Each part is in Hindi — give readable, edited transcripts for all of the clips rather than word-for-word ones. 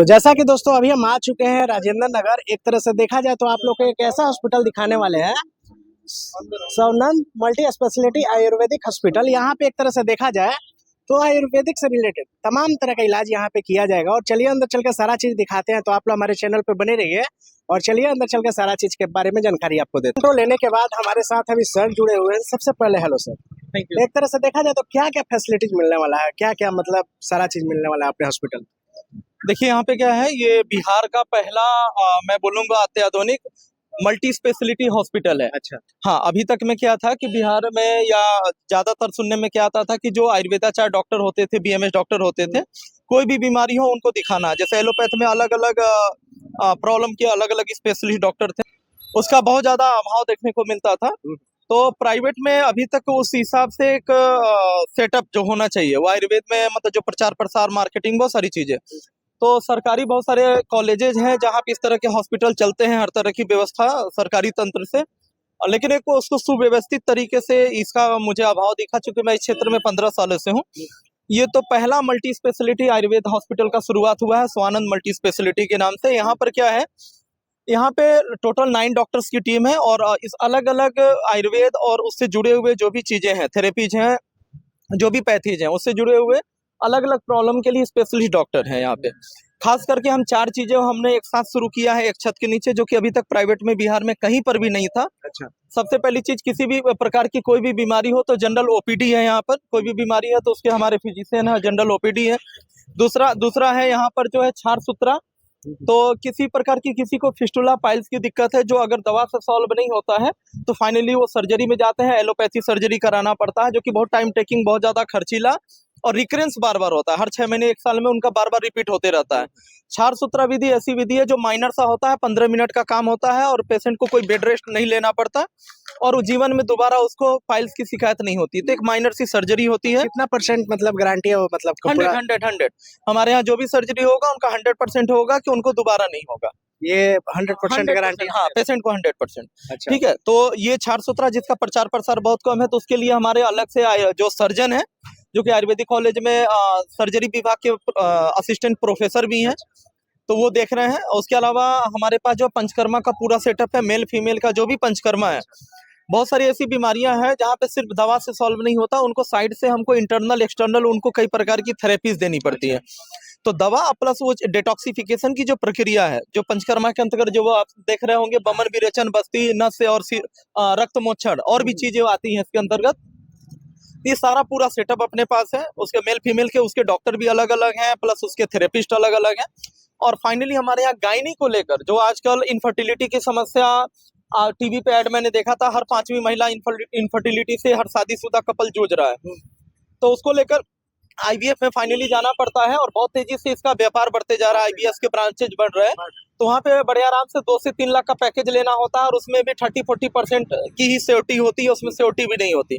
तो जैसा कि दोस्तों अभी हम आ चुके हैं राजेंद्र नगर। एक तरह से देखा जाए तो आप लोग को एक ऐसा हॉस्पिटल दिखाने वाले हैं, सौनंद मल्टी स्पेशलिटी आयुर्वेदिक हॉस्पिटल। यहाँ पे एक तरह से देखा जाए तो आयुर्वेदिक से रिलेटेड तमाम तरह का इलाज यहाँ पे किया जाएगा। और चलिए अंदर चल के सारा चीज दिखाते हैं। तो आप लोग हमारे चैनल पे बने रहिए और चलिए अंदर चल के सारा चीज के बारे में जानकारी आपको देते हैं। तो लेने के बाद हमारे साथ अभी सर जुड़े हुए हैं। सबसे पहले हेलो सर। Thank you. एक तरह से देखा जाए तो क्या क्या फैसिलिटीज मिलने वाला है, क्या क्या मतलब सारा चीज मिलने वाला है अपने हॉस्पिटल? देखिए यहाँ पे क्या है, ये बिहार का पहला मैं बोलूंगा अत्याधुनिक मल्टी स्पेशलिटी हॉस्पिटल है। अच्छा। हाँ, अभी तक में क्या था कि बिहार में या ज्यादातर सुनने में क्या आता था कि जो आयुर्वेदाचार्य डॉक्टर होते थे, बीएमएस डॉक्टर होते थे, कोई भी बीमारी हो उनको दिखाना। जैसे एलोपैथ में अलग अलग प्रॉब्लम के अलग अलग स्पेशलिस्ट डॉक्टर थे, उसका बहुत ज्यादा अभाव देखने को मिलता था। तो प्राइवेट में अभी तक उस हिसाब से एक सेटअप जो होना चाहिए वो आयुर्वेद में, मतलब जो प्रचार प्रसार मार्केटिंग बहुत सारी चीजें, तो सरकारी बहुत सारे कॉलेजेस हैं जहाँ पे इस तरह के हॉस्पिटल चलते हैं, हर तरह की व्यवस्था सरकारी तंत्र से। लेकिन एक उसको सुव्यवस्थित तरीके से इसका मुझे अभाव दिखा, चूंकि मैं इस क्षेत्र में 15 सालों से हूँ। ये तो पहला मल्टी स्पेशलिटी आयुर्वेद हॉस्पिटल का शुरुआत हुआ है स्वानंद मल्टी स्पेशलिटी के नाम से। यहाँ पर क्या है, यहाँ पे टोटल 9 डॉक्टर्स की टीम है और इस अलग अलग आयुर्वेद और उससे जुड़े हुए जो भी चीजें हैं, थेरेपीज हैं, जो भी पैथीज हैं, उससे जुड़े हुए अलग अलग प्रॉब्लम के लिए स्पेशलिस्ट डॉक्टर हैं यहाँ पे। खास करके हम 4 चीजें हमने एक साथ शुरू किया है एक छत के नीचे, जो कि अभी तक प्राइवेट में बिहार में कहीं पर भी नहीं था। अच्छा। सबसे पहली चीज, किसी भी प्रकार की कोई भी बीमारी हो तो जनरल ओपीडी है यहाँ पर। कोई भी बीमारी है तो उसके हमारे फिजिशियन है, जनरल ओपीडी है। दूसरा है यहाँ पर जो है छार सूत्रा। तो किसी प्रकार की किसी को फिस्टुला पाइल्स की दिक्कत है, जो अगर दवा से सॉल्व नहीं होता है तो फाइनली वो सर्जरी में जाते हैं, एलोपैथी सर्जरी कराना पड़ता है, जो कि बहुत टाइम टेकिंग, बहुत ज्यादा खर्चीला और रिकरेंस बार बार होता है। हर 6 महीने 1 साल में उनका बार बार रिपीट होते रहता है। छार सूत्रा विधि ऐसी विधि है जो माइनर सा होता है, 15 मिनट का काम होता है और पेशेंट को कोई बेड रेस्ट नहीं लेना पड़ता और वो जीवन में दोबारा उसको पाइल्स की शिकायत नहीं होती। तो एक माइनर सी सर्जरी होती है। कितना परसेंट मतलब गारंटी है वो, मतलब 100 हमारे यहाँ जो भी सर्जरी होगा उनका 100% होगा कि उनको दोबारा नहीं होगा। ये 100% गारंटी? हाँ, पेशेंट को 100%। अच्छा। ठीक है, तो ये छार सूत्रा जिसका प्रचार प्रसार बहुत कम है, तो उसके लिए हमारे अलग से जो सर्जन है, जो कि आयुर्वेदिक कॉलेज में सर्जरी विभाग के असिस्टेंट प्रोफेसर भी हैं, तो वो देख रहे हैं। उसके अलावा हमारे पास जो पंचकर्मा का पूरा सेटअप है, मेल फीमेल का जो भी पंचकर्मा है। बहुत सारी ऐसी बीमारियां हैं जहाँ पे सिर्फ दवा से सॉल्व नहीं होता, उनको साइड से हमको इंटरनल एक्सटर्नल उनको कई प्रकार की थेरेपीज देनी पड़ती है। तो दवा प्लस वो डिटॉक्सिफिकेशन की जो प्रक्रिया है, जो पंचकर्मा के अंतर्गत जो वो आप देख रहे होंगे, बमन विरेचन, बस्ती, नस और रक्त मोक्षण और भी चीजें आती हैं इसके अंतर्गत। ये सारा पूरा सेटअप अपने पास है। उसके मेल फीमेल के उसके डॉक्टर भी अलग अलग हैं, प्लस उसके थेरेपिस्ट अलग अलग हैं। और फाइनली हमारे यहाँ गायनी को लेकर, जो आजकल इनफर्टिलिटी की समस्या टीवी पे ऐड मैंने देखा था, हर 5वीं महिला इनफर्टिलिटी से हर शादीशुदा कपल जूझ रहा है, तो उसको लेकर आईवीएफ में फाइनली जाना पड़ता है और बहुत तेजी से इसका व्यापार बढ़ते जा रहा है। आईवीएफ के ब्रांचेज बढ़ रहे हैं, तो वहाँ पे बड़े आराम से 2 से 3 लाख का पैकेज लेना होता है और उसमें भी 30-40% की ही सियोरिटी होती है, उसमें सियोरिटी भी नहीं होती।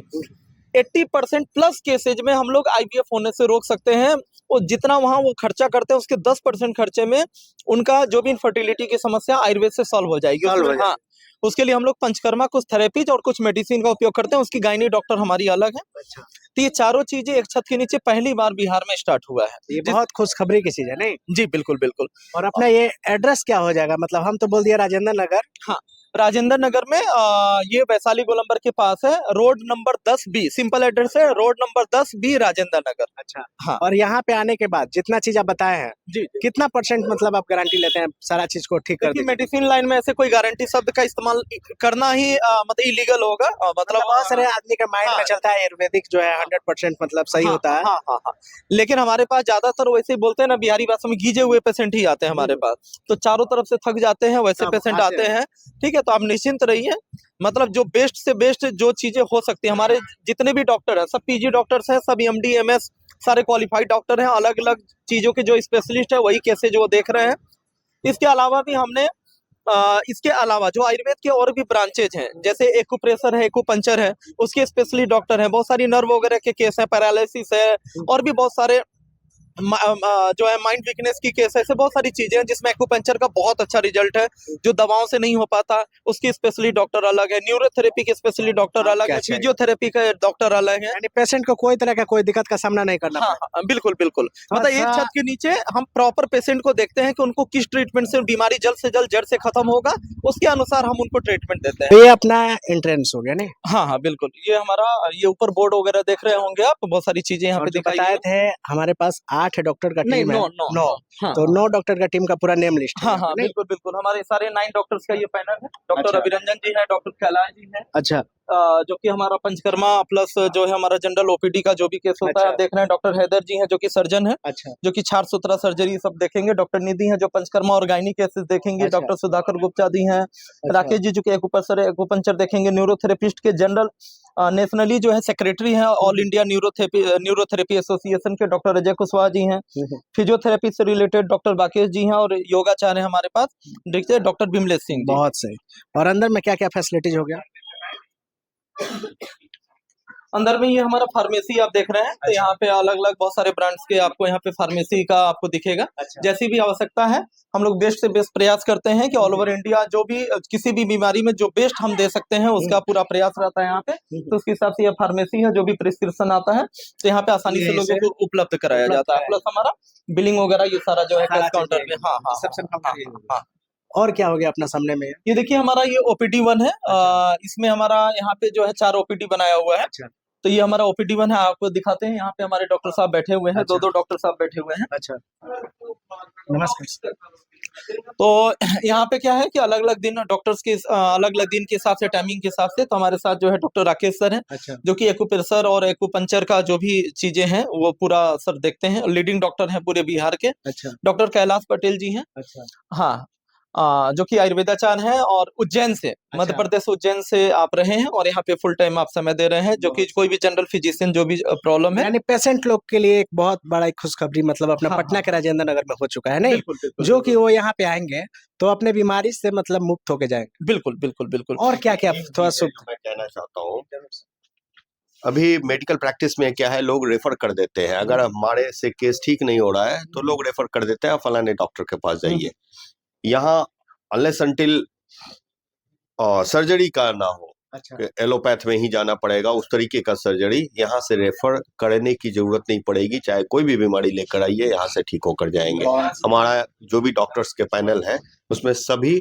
80% प्लस केसेज में हम लोग आईवीएफ होने से रोक सकते हैं। और जितना वहाँ वो खर्चा करते हैं उसके 10% खर्चे में उनका जो भी इनफर्टिलिटी की समस्या आयुर्वेद से सॉल्व हो जाएगी। हाँ, उसके लिए हम लोग पंचकर्मा, कुछ थेरेपीज और कुछ मेडिसिन का उपयोग करते हैं। उसकी गायनी डॉक्टर हमारी अलग है। अच्छा। तो ये चारों चीजें एक छत के नीचे पहली बार बिहार में स्टार्ट हुआ है। ये बहुत खुशखबरी की चीज है नहीं? जी बिल्कुल बिल्कुल। और अपना ये एड्रेस क्या हो जाएगा? मतलब हम तो बोल दिया राजेंद्र नगर। हाँ, राजेंद्र नगर में ये वैशाली गोलंबर के पास है, road number 10B। Simple address है, road number 10B, Rajendra Nagar. अच्छा। हाँ। और यहाँ पे आने के बाद जितना चीज आप बताए हैं, जी, कितना परसेंट मतलब आप गारंटी लेते हैं सारा चीज को ठीक कर देखिए, दीजिए? मेडिसिन लाइन में ऐसे कोई गारंटी शब्द का इस्तेमाल करना ही मतलब इलीगल होगा। मतलब बहुत सारे आदमी के माइंड में चलता है आयुर्वेदिक जो है 100% मतलब सही होता है। हाँ। लेकिन हमारे पास ज्यादातर वैसे ही बोलते हैं ना, बिहारी भाषा में गीजे हुए पेशेंट ही आते हैं हमारे पास, तो चारों तरफ से थक जाते हैं वैसे पेशेंट आते हैं। ठीक है, तो आप निश्चिंत रहिए, मतलब जो बेस्ट से बेस्ट जो चीजें हो सकती है, हमारे जितने भी डॉक्टर हैं सब पीजी डॉक्टर्स हैं, सब एमडी एमएस सारे क्वालिफाइड डॉक्टर हैं। अलग अलग चीजों के जो स्पेशलिस्ट है वही कैसे जो देख रहे हैं। इसके अलावा भी हमने इसके अलावा जो आयुर्वेद के और भी ब्रांचेज हैं, जैसे एक्यूप्रेशर है, एक्यूपंक्चर है, उसके स्पेशलिस्ट डॉक्टर हैं। बहुत सारी नर्व वगैरह के केस है, पैरालिसिस है और भी बहुत सारे जो है माइंड वीकनेस की केस, ऐसे बहुत सारी चीजें हैं जिसमें एक्यूपंक्चर का बहुत अच्छा रिजल्ट है, जो दवाओं से नहीं हो पाता उसकी स्पेशली डॉक्टर अलग है, न्यूरोथेरेपी के स्पेशली डॉक्टर अलग है, फिजियोथेरेपी के डॉक्टर अलग है। यानी पेशेंट को कोई तरह का कोई दिक्कत का सामना नहीं करना हाँ पड़ेगा। हाँ बिल्कुल बिल्कुल, थोड़ा मतलब एक सा छत के नीचे हम प्रॉपर पेशेंट को देखते हैं कि उनको किस ट्रीटमेंट से बीमारी जल्द से जल्द जड़ से खत्म होगा, उसके अनुसार हम उनको ट्रीटमेंट देते हैं। ये अपना एंट्रेंस हो गया नहीं? हाँ हाँ बिल्कुल, ये हमारा ये ऊपर बोर्ड वगैरह देख रहे होंगे आप, बहुत सारी चीजें यहाँ और पे जो दिखाई बताए गई थे हमारे पास 8 डॉक्टर का नहीं, टीम है। नो नो नो हाँ तो 9 डॉक्टर का टीम का पूरा नेम लिस्ट है हाँ यहाँ हाँ पे, नहीं? बिल्कुल बिल्कुल, हमारे सारे 9 डॉक्टर्स का ये पैनल है। डॉक्टर अच्छा। अभिरंजन जी है, डॉक्टर कैलाश जी है, अच्छा जो कि हमारा पंचकर्मा प्लस जो है हमारा जनरल ओपीडी का जो भी केस होता है अच्छा। आप देख रहे हैं। डॉक्टर हैदर जी हैं जो कि सर्जन है, अच्छा जो कि छार सूत्रा सर्जरी सब देखेंगे। डॉक्टर निधि हैं जो पंचकर्मा और गायनी केसेस देखेंगे। अच्छा। डॉक्टर सुधाकर गुप्ता जी हैं। अच्छा। राकेश जी जो कि एक्यूपंक्चर देखेंगे। न्यूरोथेरेपिस्ट के जनरल नेशनली जो है सेक्रेटरी हैं ऑल इंडिया न्यूरोथेरेपी एसोसिएशन के डॉक्टर अजय कुशवाहा जी हैं। फिजियोथेरेपी से रिलेटेड डॉक्टर बाकेश जी हैं और योगाचार्य हैं हमारे पास देखिए डॉक्टर बिमलेश सिंह जी। बहुत सही। और अंदर में क्या क्या फैसिलिटीज हो गया? अंदर में ये हमारा फार्मेसी आप देख रहे हैं, तो यहाँ पे अलग अलग बहुत सारे ब्रांड्स के आपको यहाँ पे फार्मेसी का आपको दिखेगा। जैसी भी आवश्यकता है हम लोग बेस्ट से बेस्ट प्रयास करते हैं कि ऑल ओवर इंडिया जो भी किसी भी बीमारी में जो बेस्ट हम दे सकते हैं उसका पूरा प्रयास रहता है यहाँ पे। तो उसके हिसाब से ये फार्मेसी है, जो भी प्रिस्क्रिप्शन आता है तो यहाँ पे आसानी से लोगों को उपलब्ध कराया जाता है। प्लस हमारा बिलिंग वगैरह ये सारा जो है कैश काउंटर पे। हाँ हाँ सबसे हाँ। और क्या हो गया अपना सामने में? ये देखिए हमारा ये ओपीडी 1 है। इसमें हमारा यहाँ पे जो है 4 ओपीडी बनाया हुआ है। अच्छा तो ये हमारा ओपीडी 1 है, आपको दिखाते हैं। यहाँ पे हमारे डॉक्टर साहब बैठे हुए हैं। अच्छा। दो डॉक्टर साहब बैठे हुए हैं। अच्छा नमस्कार। तो यहाँ पे क्या है कि अलग अलग दिन डॉक्टर्स के अलग अलग दिन के हिसाब से टाइमिंग के हिसाब से, तो हमारे साथ जो है डॉक्टर राकेश सर हैं। अच्छा जो कि एक्यूप्रेशर और एक्यूपंक्चर का जो भी चीजें हैं वो पूरा सर देखते हैं। लीडिंग डॉक्टर हैं पूरे बिहार के। अच्छा डॉक्टर कैलाश पटेल जी हैं। अच्छा हाँ जो कि आयुर्वेदाचार्य हैं और उज्जैन से, मध्य प्रदेश उज्जैन से आप रहे हैं और यहाँ पे फुल टाइम आप समय दे रहे हैं। जो कि कोई भी जनरल फिजिशियन जो भी प्रॉब्लम है, यानी पेशेंट लोग के लिए एक बहुत बड़ा एक खुशखबरी मतलब अपना हाँ, पटना के राजेंद्र नगर में हो चुका है नहीं? बिल्कुल बिल्कुल जो कि वो यहाँ पे आएंगे तो अपने बीमारी से मतलब मुक्त होके जाएंगे। बिल्कुल बिल्कुल बिल्कुल। और क्या क्या थोड़ा मैं कहना चाहता हूँ, अभी मेडिकल प्रैक्टिस में क्या है, लोग रेफर कर देते हैं। अगर हमारे से केस ठीक नहीं हो रहा है तो लोग रेफर कर देते हैं फलाने डॉक्टर के पास जाइए। यहाँ अनलेस अनटिल सर्जरी का ना हो, अच्छा एलोपैथ में ही जाना पड़ेगा उस तरीके का सर्जरी, यहाँ से रेफर करने की जरूरत नहीं पड़ेगी। चाहे कोई भी बीमारी लेकर आइए, यहाँ से ठीक होकर जाएंगे। हमारा जो भी डॉक्टर्स के पैनल है उसमें सभी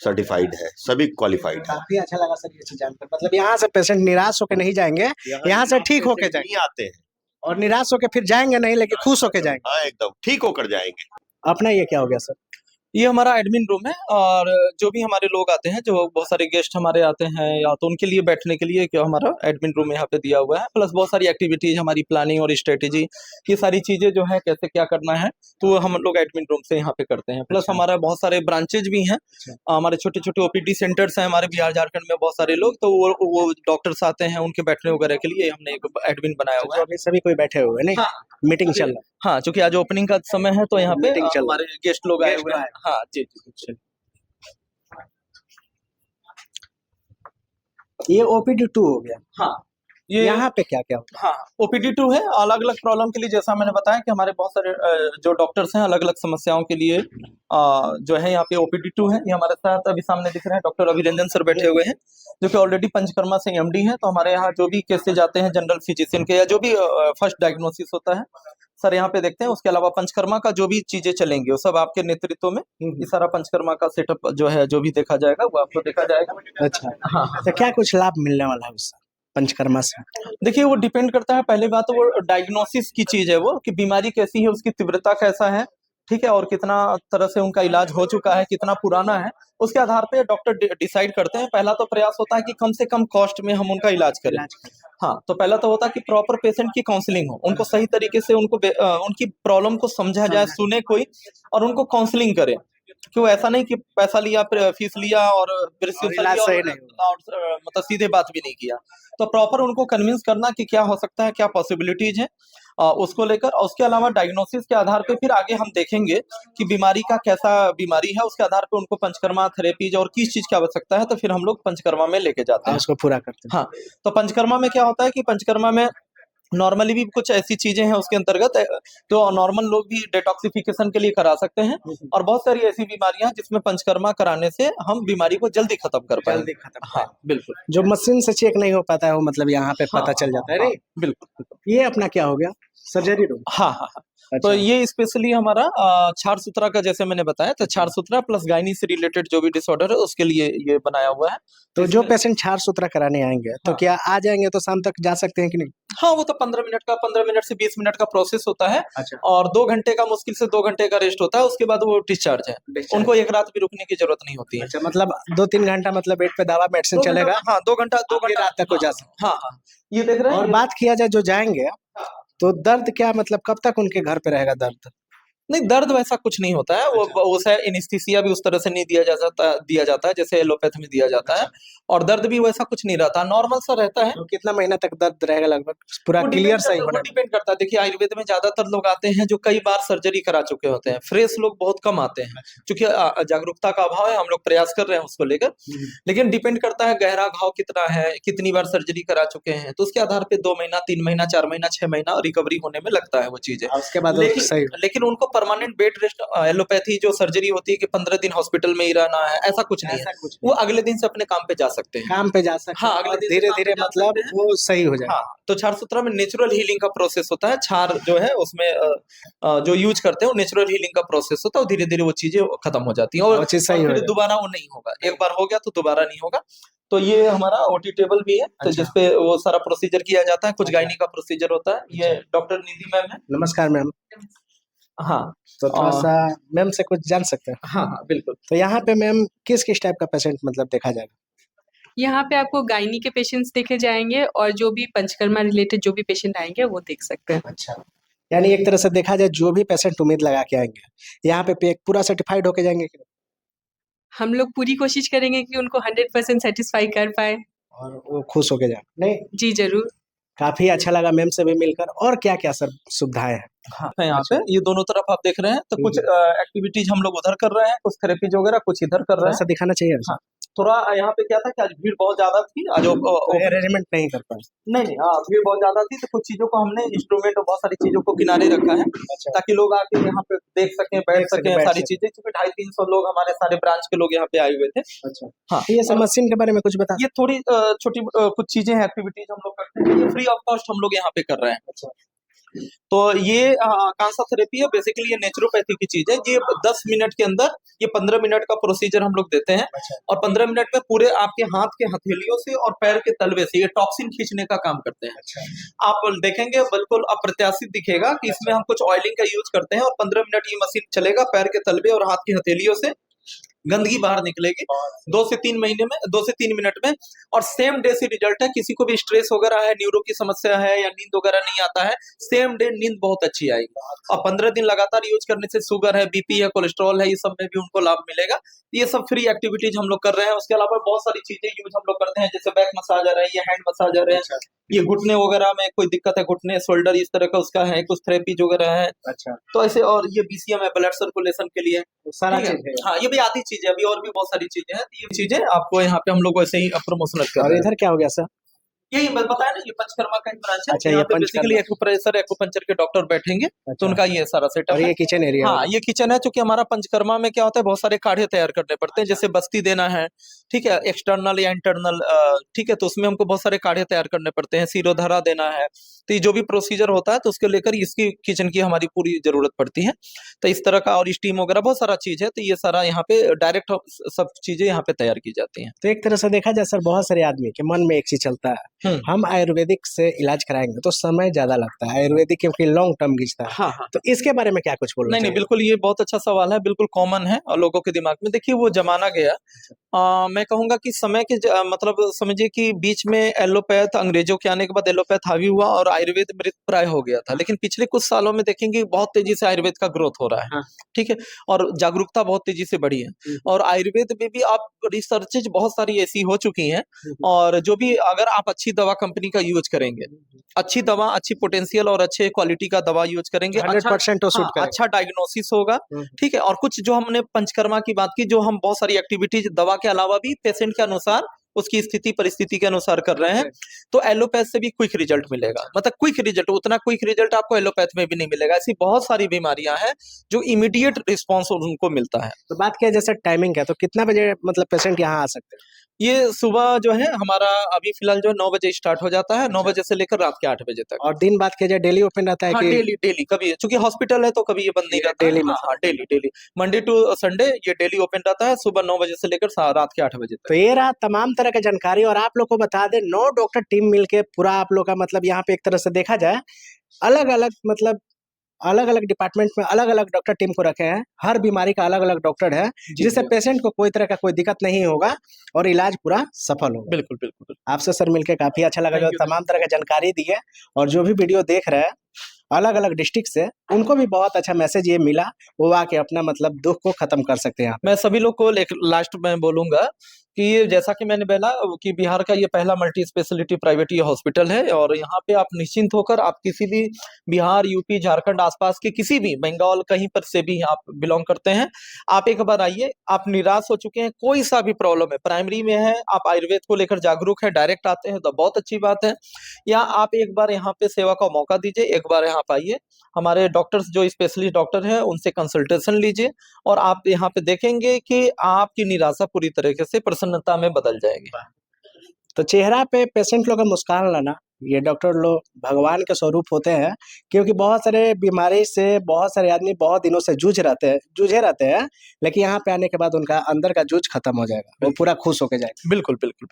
सर्टिफाइड है, सभी क्वालिफाइड है। काफी अच्छा लगा सर ये चीज जानकर। मतलब यहाँ से पेशेंट निराश होकर नहीं जाएंगे, यहाँ से ठीक होके जाएंगे। नहीं आते हैं और निराश होकर फिर जाएंगे नहीं, लेकिन खुश होके जाएंगे। हाँ, एकदम ठीक होकर जाएंगे। अपना ये क्या हो गया सर? ये हमारा एडमिन रूम है और जो भी हमारे लोग आते हैं, जो बहुत सारे गेस्ट हमारे आते हैं या तो उनके लिए बैठने के लिए क्या हमारा एडमिन रूम यहाँ पे दिया हुआ है। प्लस बहुत सारी एक्टिविटीज, हमारी प्लानिंग और स्ट्रेटेजी, ये सारी चीजें जो है कैसे क्या करना है तो वो हम लोग एडमिन रूम से यहाँ पे करते हैं। प्लस हमारा बहुत सारे ब्रांचेज भी हैं। हमारे छोटे छोटे ओपीडी सेंटर्स हैं हमारे बिहार झारखंड में बहुत सारे लोग, तो वो डॉक्टर्स आते हैं उनके बैठने वगैरह के लिए हमने एक एडमिन बनाया हुआ है। अभी सभी कोई बैठे हुए हैं नहीं? हाँ, मीटिंग चल रहा है। हाँ चूंकि आज ओपनिंग का समय है तो यहाँ पे मीटिंग चल रहा है। हमारे गेस्ट लोग आए गेस्ट हुए हैं। हाँ जी जी। ये ओपीडी 2 हो गया। हाँ ये यहाँ पे क्या क्या होता हाँ ओपीडी 2 है। अलग अलग प्रॉब्लम के लिए, जैसा मैंने बताया कि हमारे बहुत सारे जो डॉक्टर्स हैं अलग अलग समस्याओं के लिए जो है यहाँ पे ओपीडी 2 है। ये हमारे साथ अभी सामने दिख रहे हैं डॉक्टर अभिरंजन सर बैठे हुए हैं, जो कि ऑलरेडी पंचकर्मा से एमडी हैं। तो हमारे यहाँ जो भी केसेज आते हैं जनरल फिजिशियन के या जो भी फर्स्ट डायग्नोसिस होता है सर यहाँ पे देखते हैं। उसके अलावा पंचकर्मा का जो भी चीजें चलेंगी वो सब आपके नेतृत्व में ये सारा पंचकर्मा का सेटअप जो है जो भी देखा जाएगा वो आपको देखा जाएगा। अच्छा हाँ तो क्या कुछ लाभ मिलने वाला है उससे पंचकर्मा से? देखिए वो डिपेंड करता है, पहली बात तो वो डायग्नोसिस की चीज है, वो कि बीमारी कैसी है, उसकी तीव्रता कैसा है, ठीक है, और कितना तरह से उनका इलाज हो चुका है, कितना पुराना है, उसके आधार पे डॉक्टर डिसाइड करते हैं। पहला तो प्रयास होता है कि कम से कम कॉस्ट में हम उनका इलाज करें। हाँ तो पहला तो होता है कि प्रॉपर पेशेंट की काउंसलिंग हो, उनको सही तरीके से उनको उनकी प्रॉब्लम को समझा जाए, सुने कोई और उनको काउंसलिंग करे। क्यों ऐसा नहीं कि पैसा लिया, फीस लिया और प्रिस्क्रिप्शन इलाज लिया सही और, नहीं और मतलब सीधे बात भी नहीं किया। तो प्रॉपर उनको कन्विंस करना कि क्या हो सकता है, क्या पॉसिबिलिटीज है उसको लेकर। और उसके अलावा डायग्नोसिस के आधार पे फिर आगे हम देखेंगे कि बीमारी का कैसा बीमारी है, उसके आधार पे उनको पंचकर्मा थेरेपीज और किस चीज की आवश्यकता है तो फिर हम लोग पंचकर्मा में लेके जाते हैं, उसको पूरा करते हैं। हाँ तो पंचकर्मा में क्या होता है कि पंचकर्मा में नॉर्मली भी कुछ ऐसी चीजें हैं उसके अंतर्गत तो नॉर्मल लोग भी डिटॉक्सिफिकेशन के लिए करा सकते हैं। और बहुत सारी ऐसी बीमारियां हैं जिसमें पंचकर्मा कराने से हम बीमारी को जल्दी खत्म कर पाएंगे। जल्दी खत्म। हाँ बिल्कुल। जो मशीन से चेक नहीं हो पाता है वो मतलब यहाँ पे हाँ, पता चल जाता है। हाँ, नहीं, बिल्कुल। ये अपना क्या हो गया, सर्जरी रूम? हाँ हाँ हाँ। तो अच्छा। ये स्पेशली हमारा छार सुतरा का, जैसे मैंने बताया, तो छार सुतरा प्लस गायनी से रिलेटेड जो भी डिसऑर्डर है उसके लिए ये बनाया हुआ है। तो जो पेशेंट छार सुतरा कराने आएंगे तो हाँ। क्या आ जाएंगे तो शाम तक जा सकते हैं कि नहीं? हाँ, वो तो 15 मिनट से 20 मिनट का प्रोसेस होता है। अच्छा। और 2 घंटे का, मुश्किल से 2 घंटे का रेस्ट होता है, उसके बाद वो डिस्चार्ज है। उनको एक रात भी रुकने की जरूरत नहीं होती है। अच्छा, मतलब 2-3 घंटा मतलब बेड पे दवा मेडिसिन चलेगा। हाँ, 2 घंटा रात तक हो जा सकता। हाँ हाँ, ये देख रहे हैं। और बात किया जाए जो जाएंगे तो दर्द क्या, मतलब कब तक उनके घर पे रहेगा दर्द? नहीं, दर्द वैसा कुछ नहीं होता है। वो उसे एनेस्थीसिया भी उस तरह से नहीं दिया जाता है जैसे एलोपैथ में दिया जाता है। और दर्द भी वैसा कुछ नहीं रहता, नॉर्मल सा रहता है। तो कितना महीना तक दर्द रहेगा लगभग, पूरा वो क्लियर सही होने में? डिपेंड करता है। देखिए, आयुर्वेद में ज्यादातर लोग आते हैं जो कई बार सर्जरी करा चुके होते हैं, फ्रेश लोग बहुत कम आते हैं। क्योंकि जागरूकता का अभाव है, हम लोग प्रयास कर रहे हैं उसको लेकर। लेकिन डिपेंड करता है गहरा घाव कितना है, कितनी बार सर्जरी करा चुके हैं, तो उसके आधार पे 2 महीना, 3 महीना, 4 महीना, 6 महीना रिकवरी होने में लगता है वो चीजें। उसके बाद वो सही। लेकिन उनको परमानेंट बेड रेस्ट, एलोपैथी जो सर्जरी होती है कि 15 दिन हॉस्पिटल में ही रहना है, ऐसा कुछ नहीं है। वो अगले दिन से अपने काम पे जा सकते हैं। काम पे जा सकते हैं। हाँ, अगले दिन धीरे धीरे मतलब वो सही हो जाएगा। हाँ, तो छार सूत्रा में नेचुरल हीलिंग का प्रोसेस होता है। छार जो है उसमें जो यूज करते हैं वो नेचुरल हीलिंग का प्रोसेस होता है, और धीरे धीरे वो चीजें खत्म हो जाती हैं। और फिर दोबारा वो नहीं होगा, एक बार हो गया तो दोबारा नहीं होगा। तो ये हमारा ओटी टेबल भी है, तो जिसपे वो सारा प्रोसीजर किया जाता है। कुछ गायनी का प्रोसीजर होता है। ये डॉक्टर निधि मैम है। नमस्कार मैम। हाँ, तो थोड़ा सा मैम से कुछ जान सकते हैं? हाँ हाँ बिल्कुल। तो यहाँ पे मैम किस किस टाइप का पेशेंट मतलब देखा जाएगा? यहाँ पे आपको गायनी के पेशेंट्स देखे जाएंगे, और जो भी पंचकर्मा रिलेटेड जो भी पेशेंट आएंगे वो देख सकते हैं। अच्छा, यानी एक तरह से देखा जाए जो भी पेशेंट उम्मीद लगा के आएंगे यहाँ पे पूरा सर्टिफाइड होके जाएंगे कि नहीं? हम लोग पूरी कोशिश करेंगे कि उनको 100% सेटिस्फाई कर पाए और वो खुश होके जाए। नहीं, जी जरूर। काफी अच्छा लगा मैम से भी मिलकर। और क्या क्या सर सुविधाएं हैं? हाँ, यहाँ पे ये दोनों तरफ आप देख रहे हैं, तो कुछ एक्टिविटीज हम लोग उधर कर रहे हैं, कुछ थेरेपीज वगैरह कुछ इधर कर रहे हैं। ऐसा दिखाना चाहिए। हाँ, थोड़ा यहाँ पे क्या था कि आज भीड़ बहुत ज्यादा थी, आज अरेंजमेंट नहीं कर पाए। नहीं, हाँ, भीड़ बहुत ज्यादा थी, तो कुछ चीजों को हमने इंस्ट्रूमेंट और बहुत सारी चीजों को किनारे रखा है, ताकि लोग आके यहाँ पे देख सकें, बैठ सकें, सारी चीजें। क्योंकि 250-300 लोग हमारे सारे ब्रांच के लोग यहाँ पे आए हुए थे। अच्छा, हाँ, ये सब मशीन के बारे में कुछ बता। ये थोड़ी छोटी कुछ चीजें हैं, एक्टिविटीज हम लोग करते हैं, ये फ्री ऑफ कॉस्ट हम लोग यहाँ पे कर रहे हैं। अच्छा, तो ये कांसा थेरेपी है, बेसिकली ये नेचुरोपैथी की चीज है। ये 10 मिनट के अंदर ये 15 मिनट का प्रोसीजर हम लोग देते हैं। और 15 मिनट में पूरे आपके हाथ के हथेलियों से और पैर के तलवे से ये टॉक्सिन खींचने का काम करते हैं। आप देखेंगे बिल्कुल अप्रत्याशित दिखेगा कि इसमें हम कुछ ऑयलिंग का यूज करते हैं, और 15 मिनट ये मशीन चलेगा, पैर के तलवे और हाथ की हथेलियों से गंदगी बाहर निकलेगी 2 से 3 मिनट में। और सेम डे से रिजल्ट है। किसी को भी स्ट्रेस वगैरह है, न्यूरो की समस्या है, या नींद वगैरह नहीं आता है, सेम डे नींद बहुत अच्छी आएगी। और 15 दिन लगातार यूज करने से शुगर है, बीपी है, कोलेस्ट्रॉल है, ये सब में भी उनको लाभ मिलेगा। ये सब फ्री एक्टिविटीज हम लोग कर रहे हैं। उसके अलावा बहुत सारी चीजें यूज हम लोग करते हैं, जैसे बैक मसाजर है, ये हैंड मसाजर है, ये घुटने वगैरह में कोई दिक्कत है, घुटने शोल्डर इस तरह का उसका है, कुछ थेरेपी वगैरह है। अच्छा, तो ऐसे। और ये बीसीएम है, ब्लड सर्कुलेशन के लिए, सारा चीज है। हाँ, ये भी आधी चीज है, अभी और भी बहुत सारी चीजें हैं। ये चीजें आपको यहाँ पे हम लोग वैसे ही प्रमोशनल कर रहे हैं। इधर क्या हो गया सर? यही बताया ना, ये पंचकर्मा का ब्रांच है। अच्छा, यहाँ ये पे बेसिकली एक्यूप्रेशर, एक्यूपंक्चर के डॉक्टर बैठेंगे। तो उनका ये सारा सेटअप है। ये किचन एरिया। हाँ, ये किचन है। क्योंकि हमारा पंचकर्मा में क्या होता है, बहुत सारे काढ़े तैयार करने पड़ते हैं, जैसे बस्ती देना है, ठीक है, एक्सटर्नल या इंटरनल, ठीक है, तो उसमें हमको बहुत सारे काढ़े तैयार करने पड़ते हैं, सिरोधरा देना है। तो ये जो भी प्रोसीजर होता है, तो उसके लेकर इसकी किचन की हमारी पूरी जरूरत पड़ती है। तो इस तरह का, और स्टीम वगैरह बहुत सारा चीज है। तो ये सारा यहाँ पे डायरेक्ट सब चीजें यहाँ पे तैयार की जाती हैं। तो एक तरह से देखा जाए सर, बहुत सारे आदमी के मन में एक चीज चलता है, हम आयुर्वेदिक से इलाज कराएंगे तो समय ज्यादा लगता है, आयुर्वेदिक क्योंकि लॉन्ग टर्म खींचता है। हाँ। तो इसके बारे में क्या कुछ बोलना? नहीं, बिल्कुल, ये बहुत अच्छा सवाल है, बिल्कुल कॉमन है और लोगों के दिमाग में। देखिए, वो जमाना गया। मैं कहूंगा कि समय के मतलब समझिए कि बीच में एलोपैथ, अंग्रेजों के आने के बाद एलोपैथ हावी हुआ और आयुर्वेद मृत प्राय हो गया था। लेकिन पिछले कुछ सालों में देखेंगे बहुत तेजी से आयुर्वेद का ग्रोथ हो रहा है। ठीक है, और जागरूकता बहुत तेजी से बढ़ी है। और आयुर्वेद में भी आप रिसर्चेज बहुत सारी ऐसी हो चुकी हैं। और जो भी, अगर आप अच्छी दवा कंपनी का यूज करेंगे, अच्छी दवा, अच्छी पोटेंशियल और अच्छे क्वालिटी का दवा यूज करेंगे, 100% तो सूट करेगा, अच्छा डायग्नोसिस होगा। ठीक है, और कुछ जो हमने पंचकर्मा की बात की, जो हम बहुत सारी एक्टिविटीज दवा के अलावा भी पेशेंट के अनुसार उसकी स्थिति परिस्थिति के अनुसार कर रहे हैं, तो एलोपैथ से भी क्विक रिजल्ट मिलेगा। मतलब क्विक रिजल्ट, उतना क्विक रिजल्ट आपको एलोपैथ में भी नहीं मिलेगा। ऐसी बहुत सारी बीमारियां हैं जो इमीडिएट रिस्पॉन्स उनको मिलता है। तो बात किया जैसे टाइमिंग है, तो कितना बजे मतलब पेशेंट यहाँ आ सकते हैं? ये सुबह जो है हमारा अभी फिलहाल जो 9 बजे स्टार्ट हो जाता है, 9 बजे से लेकर रात के 8 बजे तक। और दिन बात किया जाए डेली ओपन रहता है हाँ, कि डेली कभी, चूंकि हॉस्पिटल है तो कभी ये बंद नहीं रहता डेली है। मतलब? हाँ, डेली मंडे टू संडे ये डेली ओपन रहता है, सुबह 9 बजे से लेकर रात के 8 बजे तक। तो ये रहा तमाम तरह की जानकारी। और आप लोग को बता दें, 9 डॉक्टर टीम मिलके पूरा आप लोग का मतलब यहाँ पे एक तरह से देखा जाए अलग अलग मतलब अलग अलग डिपार्टमेंट में अलग अलग डॉक्टर टीम को रखे हैं। हर बीमारी का अलग अलग डॉक्टर है, जिससे पेशेंट को कोई तरह का कोई दिक्कत नहीं होगा और इलाज पूरा सफल होगा। बिल्कुल बिल्कुल। आपसे सर मिलके काफी अच्छा लगा, जो Thank you, तमाम तरह की जानकारी दी है। और जो भी वीडियो देख रहे हैं अलग अलग डिस्ट्रिक्ट से, उनको भी बहुत अच्छा मैसेज ये मिला, वो आके अपना मतलब दुख को खत्म कर सकते हैं। मैं सभी लोग को लास्ट में बोलूंगा कि ये जैसा कि मैंने बोला कि बिहार का ये पहला मल्टी स्पेशलिटी प्राइवेट ये हॉस्पिटल है, और यहाँ पे आप निश्चिंत होकर आप किसी भी बिहार, यूपी, झारखंड आसपास के किसी भी, बंगाल कहीं पर से भी आप बिलोंग करते हैं, आप एक बार आइए। आप निराश हो चुके हैं, कोई सा भी प्रॉब्लम है, प्राइमरी में है, आप आयुर्वेद को लेकर जागरूक है, डायरेक्ट आते हैं तो बहुत अच्छी बात है। या आप एक बार यहाँ पे सेवा का मौका दीजिए, एक बार यहाँ पे आइए, हमारे डॉक्टर्स जो स्पेशलिस्ट डॉक्टर हैं उनसे कंसल्टेशन लीजिए, और आप यहाँ पे देखेंगे कि आपकी निराशा पूरी तरीके से प्रसन्नता में बदल जाएगी। तो चेहरा पे पेशेंट लोग का मुस्कान लाना, ये डॉक्टर लोग भगवान के स्वरूप होते हैं। क्योंकि बहुत सारे बीमारी से बहुत सारे आदमी बहुत दिनों से जूझे रहते हैं, लेकिन यहाँ पे आने के बाद उनका अंदर का जूझ खत्म हो जाएगा, वो पूरा खुश होके जाएगा। बिल्कुल बिल्कुल।